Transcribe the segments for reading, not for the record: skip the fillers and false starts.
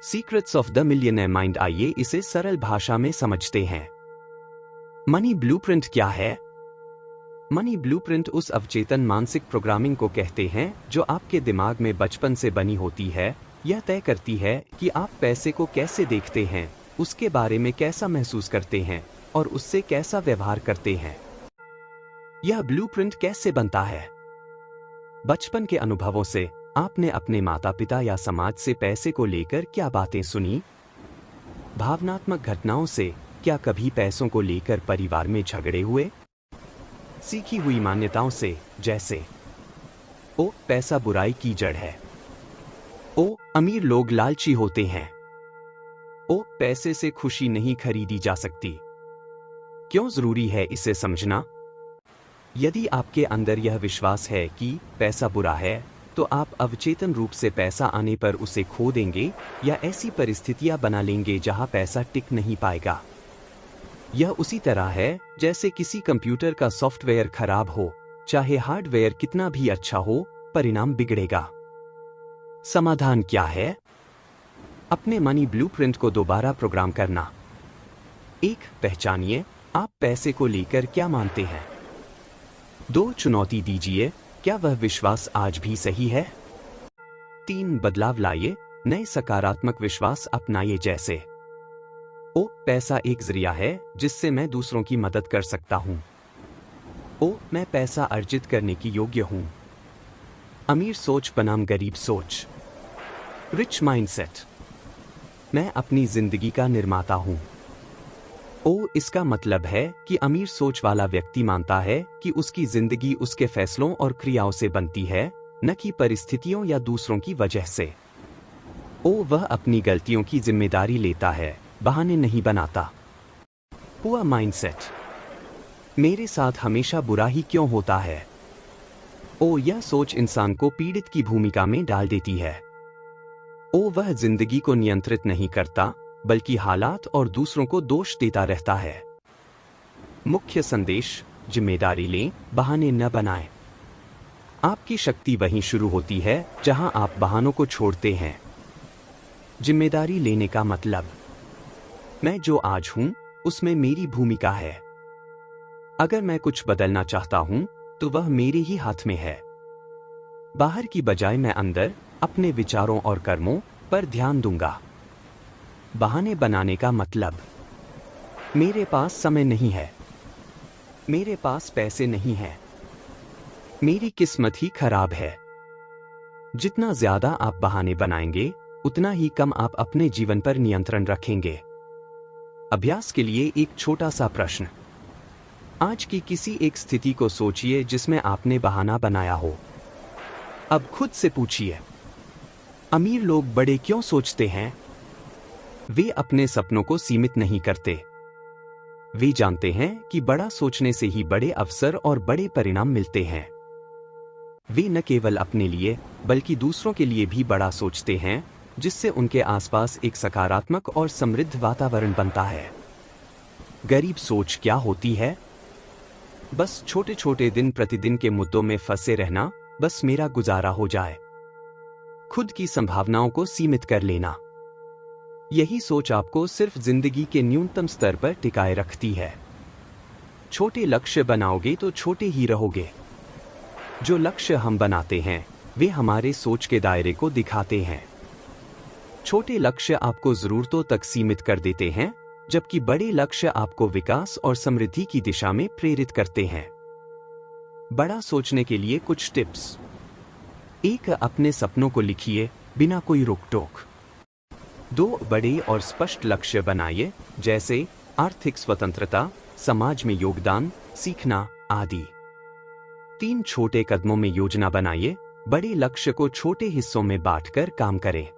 Secrets of the millionaire mind, आइए इसे सरल भाषा में समझते हैं। मनी ब्लूप्रिंट क्या है? मनी ब्लूप्रिंट उस अवचेतन मानसिक प्रोग्रामिंग को कहते हैं जो आपके दिमाग में बचपन से बनी होती है। यह तय करती है कि आप पैसे को कैसे देखते हैं, उसके बारे में कैसा महसूस करते हैं और उससे कैसा व्यवहार करते हैं। यह ब्लूप्रिंट कैसे बनता है? बचपन के अनुभवों से। आपने अपने माता पिता या समाज से पैसे को लेकर क्या बातें सुनी? भावनात्मक घटनाओं से। क्या कभी पैसों को लेकर परिवार में झगड़े हुए? सीखी हुई मान्यताओं से, जैसे ओ पैसा बुराई की जड़ है, ओ अमीर लोग लालची होते हैं, ओ पैसे से खुशी नहीं खरीदी जा सकती। क्यों जरूरी है इसे समझना? यदि आपके अंदर यह विश्वास है कि पैसा बुरा है, तो आप अवचेतन रूप से पैसा आने पर उसे खो देंगे या ऐसी परिस्थितियां बना लेंगे जहां पैसा टिक नहीं पाएगा। यह उसी तरह है जैसे किसी कंप्यूटर का सॉफ्टवेयर खराब हो, चाहे हार्डवेयर कितना भी अच्छा हो, परिणाम बिगड़ेगा। समाधान क्या है? अपने मनी ब्लूप्रिंट को दोबारा प्रोग्राम करना। 1. पहचानिए आप पैसे को लेकर क्या मानते हैं। 2. चुनौती दीजिए, क्या वह विश्वास आज भी सही है। 3. बदलाव लाइए, नए सकारात्मक विश्वास अपनाइए, जैसे ओ पैसा एक जरिया है जिससे मैं दूसरों की मदद कर सकता हूं। ओ मैं पैसा अर्जित करने की योग्य हूं। अमीर सोच बनाम गरीब सोच। रिच माइंडसेट, मैं अपनी जिंदगी का निर्माता हूं। ओ इसका मतलब है कि अमीर सोच वाला व्यक्ति मानता है कि उसकी जिंदगी उसके फैसलों और क्रियाओं से बनती है, न कि परिस्थितियों या दूसरों की वजह से। ओ वह अपनी गलतियों की जिम्मेदारी लेता है, बहाने नहीं बनाता। पुअर माइंडसेट, मेरे साथ हमेशा बुरा ही क्यों होता है। ओ यह सोच इंसान को पीड़ित की भूमिका में डाल देती है। ओ वह जिंदगी को नियंत्रित नहीं करता, बल्कि हालात और दूसरों को दोष देता रहता है। मुख्य संदेश, जिम्मेदारी लें, बहाने न बनाएं। आपकी शक्ति वहीं शुरू होती है जहां आप बहानों को छोड़ते हैं। जिम्मेदारी लेने का मतलब, मैं जो आज हूं उसमें मेरी भूमिका है। अगर मैं कुछ बदलना चाहता हूं तो वह मेरे ही हाथ में है। बाहर की बजाय मैं अंदर अपने विचारों और कर्मों पर ध्यान दूंगा। बहाने बनाने का मतलब, मेरे पास समय नहीं है, मेरे पास पैसे नहीं है, मेरी किस्मत ही खराब है। जितना ज्यादा आप बहाने बनाएंगे, उतना ही कम आप अपने जीवन पर नियंत्रण रखेंगे। अभ्यास के लिए एक छोटा सा प्रश्न। आज की किसी एक स्थिति को सोचिए जिसमें आपने बहाना बनाया हो। अब खुद से पूछिए, अमीर लोग बड़े क्यों सोचते हैं? वे अपने सपनों को सीमित नहीं करते। वे जानते हैं कि बड़ा सोचने से ही बड़े अवसर और बड़े परिणाम मिलते हैं। वे न केवल अपने लिए बल्कि दूसरों के लिए भी बड़ा सोचते हैं, जिससे उनके आसपास एक सकारात्मक और समृद्ध वातावरण बनता है। गरीब सोच क्या होती है? बस छोटे छोटे दिन प्रतिदिन के मुद्दों में फंसे रहना, बस मेरा गुजारा हो जाए। खुद की संभावनाओं को सीमित कर लेना। यही सोच आपको सिर्फ जिंदगी के न्यूनतम स्तर पर टिकाए रखती है। छोटे लक्ष्य बनाओगे तो छोटे ही रहोगे। जो लक्ष्य हम बनाते हैं वे हमारे सोच के दायरे को दिखाते हैं। छोटे लक्ष्य आपको जरूरतों तक सीमित कर देते हैं, जबकि बड़े लक्ष्य आपको विकास और समृद्धि की दिशा में प्रेरित करते हैं। बड़ा सोचने के लिए कुछ टिप्स। 1. अपने सपनों को लिखिए, बिना कोई रोक टोक। 2. बड़े और स्पष्ट लक्ष्य बनाइए, जैसे आर्थिक स्वतंत्रता, समाज में योगदान, सीखना आदि। 3. छोटे कदमों में योजना बनाइए, बड़े लक्ष्य को छोटे हिस्सों में बांटकर काम करें।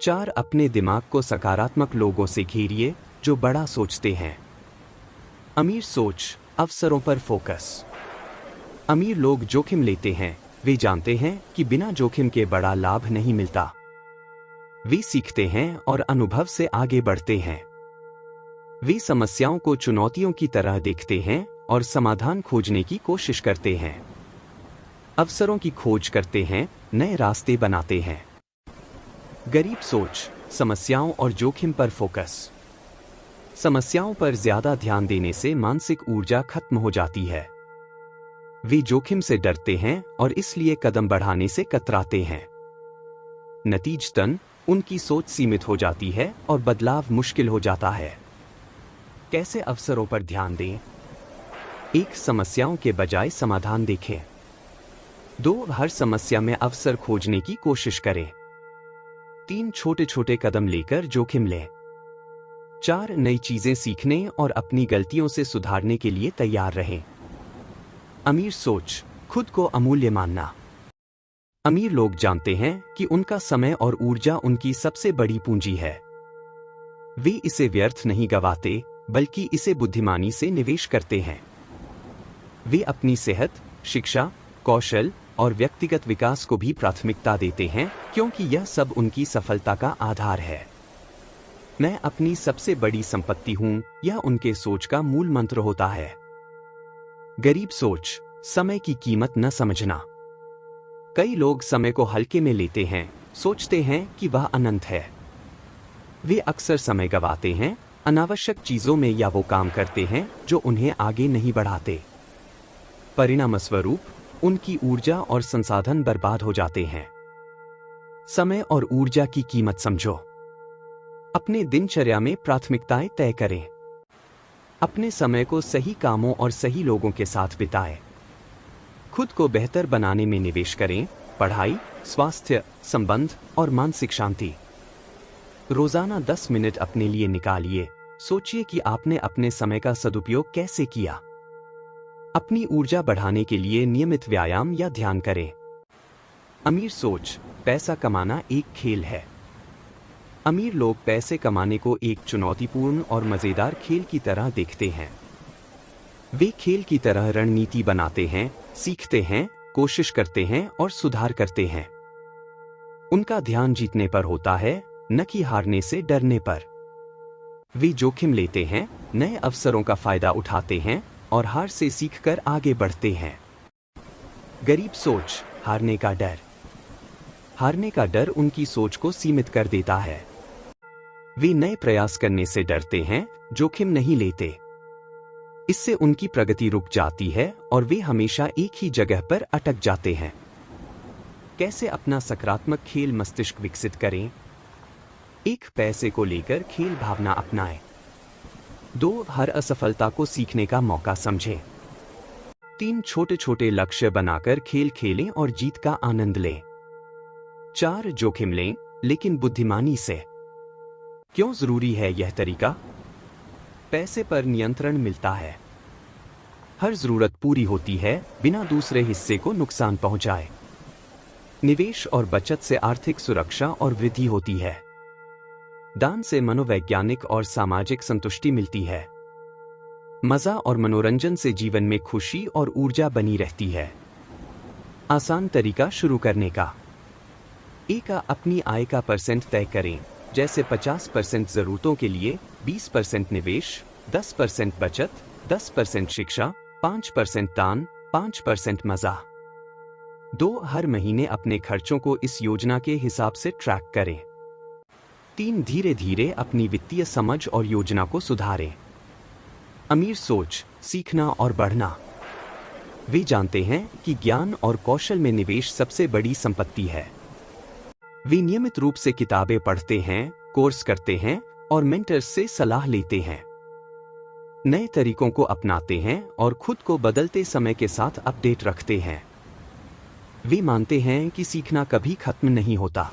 4. अपने दिमाग को सकारात्मक लोगों से घेरिए जो बड़ा सोचते हैं। अमीर सोच, अवसरों पर फोकस। अमीर लोग जोखिम लेते हैं, वे जानते हैं कि बिना जोखिम के बड़ा लाभ नहीं मिलता। वे सीखते हैं और अनुभव से आगे बढ़ते हैं। वे समस्याओं को चुनौतियों की तरह देखते हैं और समाधान खोजने की कोशिश करते हैं। अवसरों की खोज करते हैं, नए रास्ते बनाते हैं। गरीब सोच, समस्याओं और जोखिम पर फोकस। समस्याओं पर ज्यादा ध्यान देने से मानसिक ऊर्जा खत्म हो जाती है। वे जोखिम से डरते हैं और इसलिए कदम बढ़ाने से कतराते हैं। नतीजतन उनकी सोच सीमित हो जाती है और बदलाव मुश्किल हो जाता है। कैसे अवसरों पर ध्यान दें? एक, समस्याओं के बजाय समाधान देखें। 2, हर समस्या में अवसर खोजने की कोशिश करें। 3, छोटे छोटे कदम लेकर जोखिम लें। 4, नई चीजें सीखने और अपनी गलतियों से सुधारने के लिए तैयार रहें। अमीर सोच, खुद को अमूल्य मानना। अमीर लोग जानते हैं कि उनका समय और ऊर्जा उनकी सबसे बड़ी पूंजी है। वे इसे व्यर्थ नहीं गंवाते, बल्कि इसे बुद्धिमानी से निवेश करते हैं। वे अपनी सेहत, शिक्षा, कौशल और व्यक्तिगत विकास को भी प्राथमिकता देते हैं, क्योंकि यह सब उनकी सफलता का आधार है। मैं अपनी सबसे बड़ी संपत्ति हूं, यह उनके सोच का मूल मंत्र होता है। गरीब सोच, समय की कीमत न समझना। कई लोग समय को हल्के में लेते हैं, सोचते हैं कि वह अनंत है। वे अक्सर समय गंवाते हैं, अनावश्यक चीजों में, या वो काम करते हैं जो उन्हें आगे नहीं बढ़ाते। परिणामस्वरूप उनकी ऊर्जा और संसाधन बर्बाद हो जाते हैं। समय और ऊर्जा की कीमत समझो। अपने दिनचर्या में प्राथमिकताएं तय करें। अपने समय को सही कामों और सही लोगों के साथ बिताएं। खुद को बेहतर बनाने में निवेश करें। पढ़ाई, स्वास्थ्य, संबंध और मानसिक शांति। रोजाना 10 मिनट अपने लिए निकालिए। सोचिए कि आपने अपने समय का सदुपयोग कैसे किया। अपनी ऊर्जा बढ़ाने के लिए नियमित व्यायाम या ध्यान करें। अमीर सोच, पैसा कमाना एक खेल है। अमीर लोग पैसे कमाने को एक चुनौतीपूर्ण और मजेदार खेल की तरह देखते हैं। वे खेल की तरह रणनीति बनाते हैं, सीखते हैं, कोशिश करते हैं और सुधार करते हैं। उनका ध्यान जीतने पर होता है, न कि हारने से डरने पर। वे जोखिम लेते हैं, नए अवसरों का फायदा उठाते हैं और हार से सीखकर आगे बढ़ते हैं। गरीब सोच, हारने का डर। हारने का डर उनकी सोच को सीमित कर देता है। वे नए प्रयास करने से डरते हैं, जोखिम नहीं लेते। इससे उनकी प्रगति रुक जाती है और वे हमेशा एक ही जगह पर अटक जाते हैं। कैसे अपना सकारात्मक खेल मस्तिष्क विकसित करें? 1, पैसे को लेकर खेल भावना अपनाएं। 2, हर असफलता को सीखने का मौका समझें। 3, छोटे छोटे लक्ष्य बनाकर खेल खेलें और जीत का आनंद लें। 4, जोखिम लें, लेकिन बुद्धिमानी से। क्यों जरूरी है यह तरीका? पैसे पर नियंत्रण मिलता है। हर जरूरत पूरी होती है बिना दूसरे हिस्से को नुकसान पहुंचाए। निवेश और बचत से आर्थिक सुरक्षा और वृद्धि होती है। दान से मनोवैज्ञानिक और सामाजिक संतुष्टि मिलती है। मजा और मनोरंजन से जीवन में खुशी और ऊर्जा बनी रहती है। आसान तरीका शुरू करने का। 1, अपनी आय का परसेंट तय करें, जैसे 50% जरूरतों के लिए, 20% निवेश, 10% बचत, 10% शिक्षा, 5% दान, 5% मजा। 2, हर महीने अपने खर्चों को इस योजना के हिसाब से ट्रैक करें। 3, धीरे धीरे अपनी वित्तीय समझ और योजना को सुधारें। अमीर सोच, सीखना और बढ़ना। वे जानते हैं कि ज्ञान और कौशल में निवेश सबसे बड़ी संपत्ति है। वे नियमित रूप से किताबें पढ़ते हैं, कोर्स करते हैं और मेंटर्स से सलाह लेते हैं। नए तरीकों को अपनाते हैं और खुद को बदलते समय के साथ अपडेट रखते हैं। वे मानते हैं कि सीखना कभी खत्म नहीं होता।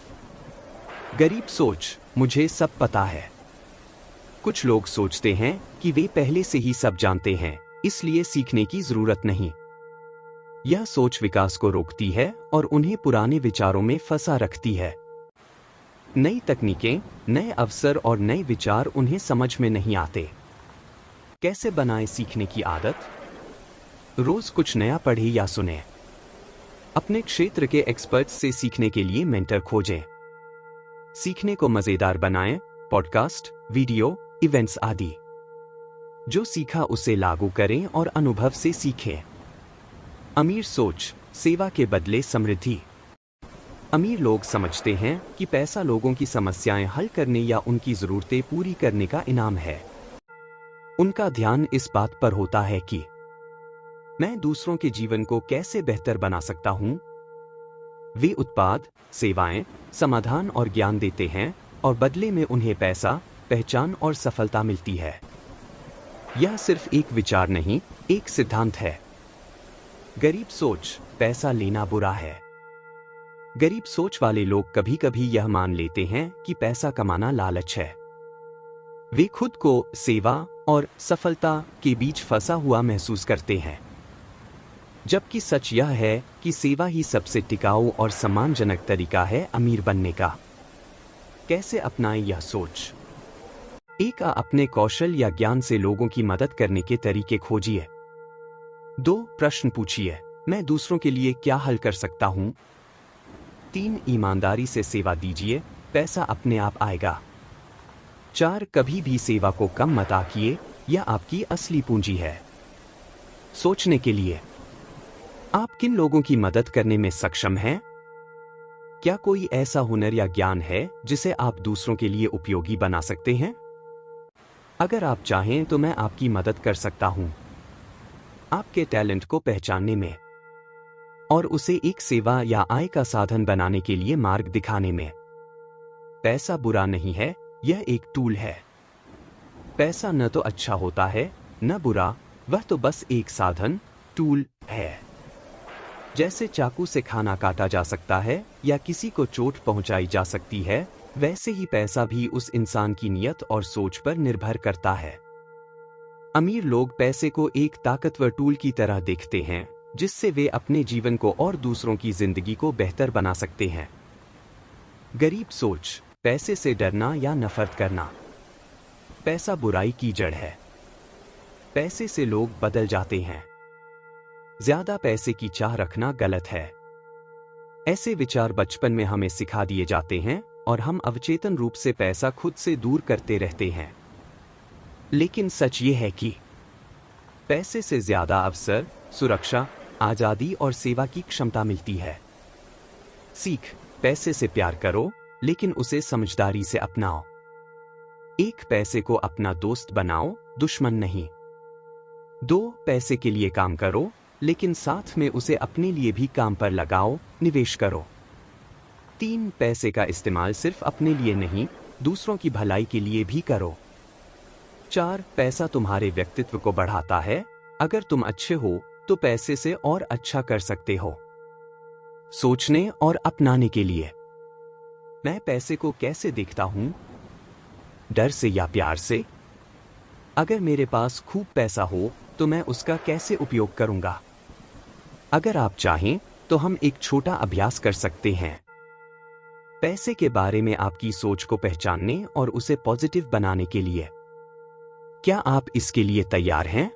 गरीब सोच, मुझे सब पता है। कुछ लोग सोचते हैं कि वे पहले से ही सब जानते हैं, इसलिए सीखने की जरूरत नहीं। यह सोच विकास को रोकती है और उन्हें पुराने विचारों में फंसा रखती है। नई तकनीकें, नए अवसर और नए विचार उन्हें समझ में नहीं आते। कैसे बनाएं सीखने की आदत? रोज कुछ नया पढ़ें या सुनें। अपने क्षेत्र के एक्सपर्ट्स से सीखने के लिए मेंटर खोजें। सीखने को मजेदार बनाएं, पॉडकास्ट, वीडियो, इवेंट्स आदि। जो सीखा उसे लागू करें और अनुभव से सीखें। अमीर सोच, सेवा के बदले समृद्धि। अमीर लोग समझते हैं कि पैसा लोगों की समस्याएं हल करने या उनकी जरूरतें पूरी करने का इनाम है। उनका ध्यान इस बात पर होता है कि मैं दूसरों के जीवन को कैसे बेहतर बना सकता हूं। वे उत्पाद, सेवाएं, समाधान और ज्ञान देते हैं और बदले में उन्हें पैसा, पहचान और सफलता मिलती है। यह सिर्फ एक विचार नहीं, एक सिद्धांत है। गरीब सोच, पैसा लेना बुरा है। गरीब सोच वाले लोग कभी कभी यह मान लेते हैं कि पैसा कमाना लालच है। वे खुद को सेवा और सफलता के बीच फंसा हुआ महसूस करते हैं, जबकि सच यह है कि सेवा ही सबसे टिकाऊ और सम्मानजनक तरीका है अमीर बनने का। कैसे अपनाएं यह सोच? 1. अपने कौशल या ज्ञान से लोगों की मदद करने के तरीके खोजिए। 2. प्रश्न पूछिए, मैं दूसरों के लिए क्या हल कर सकता हूं? 3. ईमानदारी से सेवा दीजिए, पैसा अपने आप आएगा। 4. कभी भी सेवा को कम मत आंकिए, यह आपकी असली पूंजी है। सोचने के लिए, आप किन लोगों की मदद करने में सक्षम हैं? क्या कोई ऐसा हुनर या ज्ञान है जिसे आप दूसरों के लिए उपयोगी बना सकते हैं? अगर आप चाहें तो मैं आपकी मदद कर सकता हूं आपके टैलेंट को पहचानने में और उसे एक सेवा या आय का साधन बनाने के लिए मार्ग दिखाने में। पैसा बुरा नहीं है, यह एक टूल है। पैसा न तो अच्छा होता है न बुरा, वह तो बस एक साधन, टूल है। जैसे चाकू से खाना काटा जा सकता है या किसी को चोट पहुंचाई जा सकती है, वैसे ही पैसा भी उस इंसान की नीयत और सोच पर निर्भर करता है। अमीर लोग पैसे को एक ताकतवर टूल की तरह देखते हैं, जिससे वे अपने जीवन को और दूसरों की जिंदगी को बेहतर बना सकते हैं। गरीब सोच, पैसे से डरना या नफरत करना। पैसा बुराई की जड़ है। पैसे से लोग बदल जाते हैं। ज्यादा पैसे की चाह रखना गलत है। ऐसे विचार बचपन में हमें सिखा दिए जाते हैं और हम अवचेतन रूप से पैसा खुद से दूर करते रहते हैं। लेकिन सच ये है कि पैसे से ज्यादा अवसर, सुरक्षा, आजादी और सेवा की क्षमता मिलती है। सीख, पैसे से प्यार करो, लेकिन उसे समझदारी से अपनाओ। 1. पैसे को अपना दोस्त बनाओ, दुश्मन नहीं। 2. पैसे के लिए काम करो, लेकिन साथ में उसे अपने लिए भी काम पर लगाओ, निवेश करो। 3. पैसे का इस्तेमाल सिर्फ अपने लिए नहीं, दूसरों की भलाई के लिए भी करो। 4. पैसा तुम्हारे व्यक्तित्व को बढ़ाता है। अगर तुम अच्छे हो तो पैसे से और अच्छा कर सकते हो। सोचने और अपनाने के लिए, मैं पैसे को कैसे देखता हूं? डर से या प्यार से? अगर मेरे पास खूब पैसा हो तो मैं उसका कैसे उपयोग करूंगा? अगर आप चाहें तो हम एक छोटा अभ्यास कर सकते हैं। पैसे के बारे में आपकी सोच को पहचानने और उसे पॉजिटिव बनाने के लिए। क्या आप इसके लिए तैयार हैं?